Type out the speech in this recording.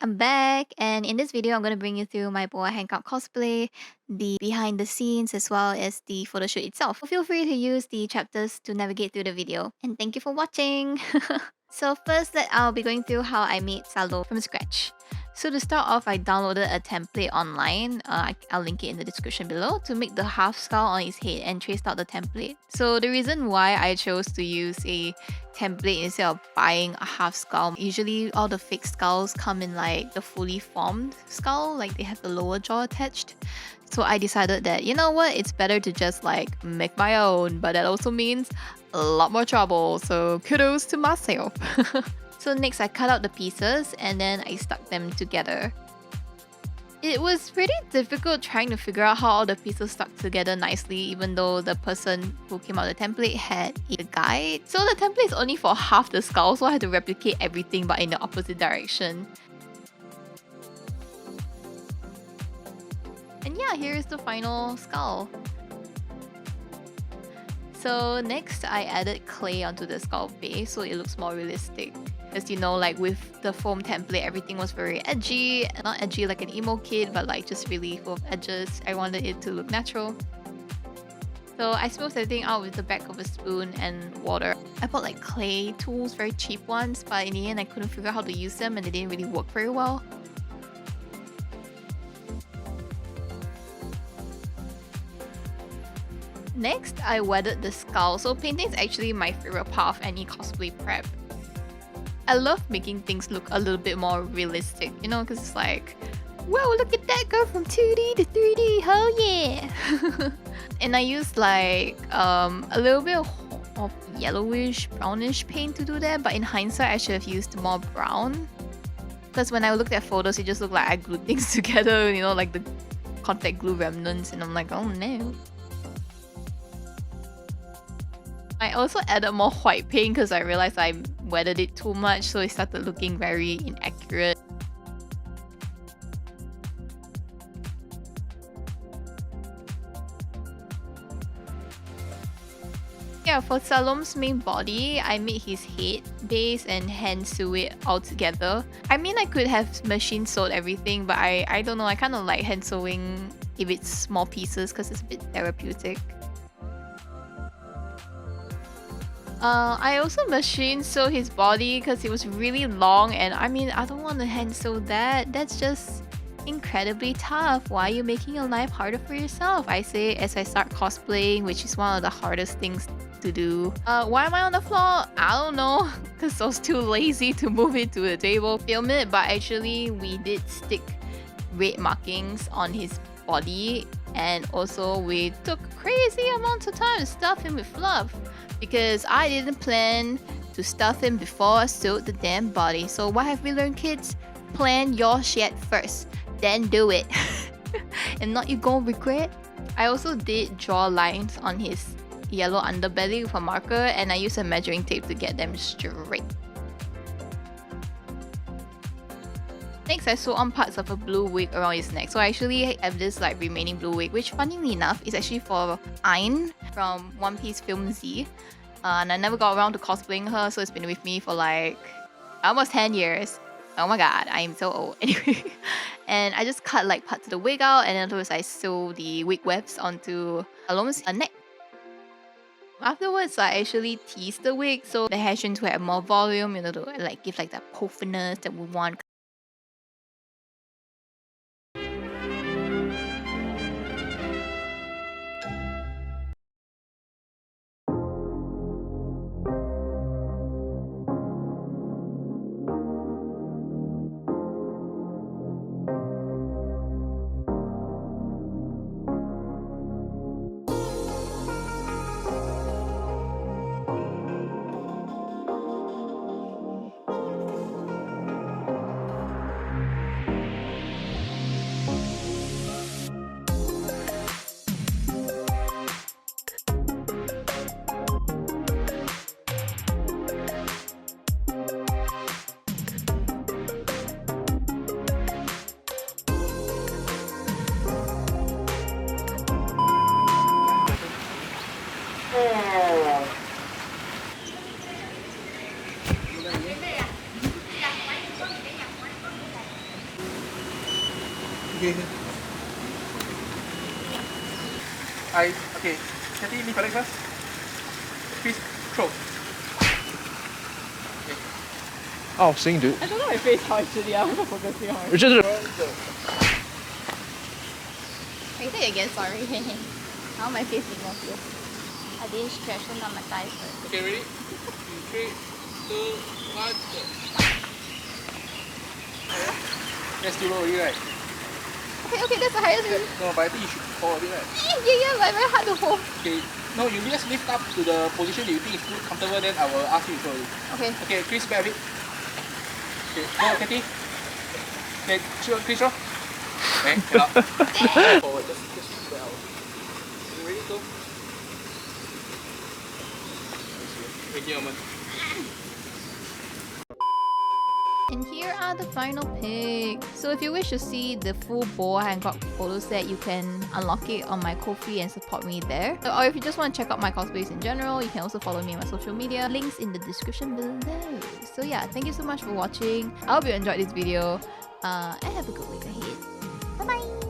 I'm back, and in this video, I'm going to bring you through my Boa Hancock cosplay, the behind the scenes, as well as the photo shoot itself. Feel free to use the chapters to navigate through the video, and thank you for watching! So first, I'll be going through how I made Salome from scratch. So to start off, I downloaded a template online, I'll link it in the description below, to make the half skull on his head and traced out the template. So the reason why I chose to use a template instead of buying a half skull, usually all the fake skulls come in like the fully formed skull, like they have the lower jaw attached. So I decided that, you know what, it's better to just like make my own, but that also means a lot more trouble, so kudos to myself. So next I cut out the pieces and then I stuck them together. It was pretty difficult trying to figure out how all the pieces stuck together nicely, even though the person who came out with the template had a guide. So the template is only for half the skull, so I had to replicate everything but in the opposite direction. And yeah, here is the final skull. So next I added clay onto the skull base so it looks more realistic. As you know, like with the foam template, everything was very edgy. Not edgy like an emo kid, but like just really full of edges. I wanted it to look natural. So I smoothed everything out with the back of a spoon and water. I bought like clay tools, very cheap ones, but in the end I couldn't figure out how to use them and they didn't really work very well. Next, I wetted the skull. So painting is actually my favorite part of any cosplay prep. I love making things look a little bit more realistic, you know, because it's like, whoa, look at that, go from 2D to 3D, hell yeah! And I used like a little bit of yellowish, brownish paint to do that, but in hindsight, I should have used more brown. Because when I looked at photos, it just looked like I glued things together, you know, like the contact glue remnants, and I'm like, oh no. I also added more white paint because I realized I wetted it too much, so it started looking very inaccurate. Yeah, for Salome's main body, I made his head, base, and hand sew it all together. I mean, I could have machine sewed everything, but I don't know, I kind of like hand sewing if it's small pieces because it's a bit therapeutic. I also machine sew his body because it was really long, and I mean, I don't want to hand sew that. That's just incredibly tough. Why are you making your life harder for yourself? I say as I start cosplaying, which is one of the hardest things to do. Why am I on the floor? I don't know, because I was too lazy to move it to the table, film it, but actually we did stick red markings on his body, and also we took crazy amounts of time to stuff him with fluff because I didn't plan to stuff him before I sewed the damn body. So what have we learned, kids? Plan your shit first, then do it. And not you gon' regret. I also did draw lines on his yellow underbelly with a marker, and I used a measuring tape to get them straight. Next, I sewed on parts of a blue wig around his neck. So I actually have this like remaining blue wig, which funnily enough is actually for Ayn from One Piece film Z. And I never got around to cosplaying her, so it's been with me for like almost 10 years. Oh my god, I am so old. Anyway, and I just cut like parts of the wig out, and then afterwards I sew the wig webs onto Salome's neck. Afterwards, I actually teased the wig so the hair strings would have more volume, you know, to like give like that puffiness that we want. Okay. Okay. Kathy, leave your leg first. Chris, throw. Okay. Oh, sing, dude. I don't know my face how actually. I'm not focusing on it. Richard. Can you say it again? Sorry. How my face did not feel. I didn't stretch, so not my thighs hurt. Okay, ready? 3, 2, 1, go. That's still low already, right? Okay, that's the highest one. No, but I think you should fall a bit, right? Yeah, but very hard to hold. Okay. No, you just lift up to the position that you think is good, comfortable, then I will ask you to show you. Okay. Okay, Chris, back a bit. Okay, go, Kathy. Okay, Chris, roll. Okay, cannot. Forward, just back out. You ready, go? Wait here a moment. And here are the final pics. So if you wish to see the full Boa Hancock photo set, you can unlock it on my Ko-fi and support me there. Or if you just want to check out my cosplays in general, you can also follow me on my social media. Links in the description below. So yeah, thank you so much for watching. I hope you enjoyed this video. And have a good week ahead. Bye bye!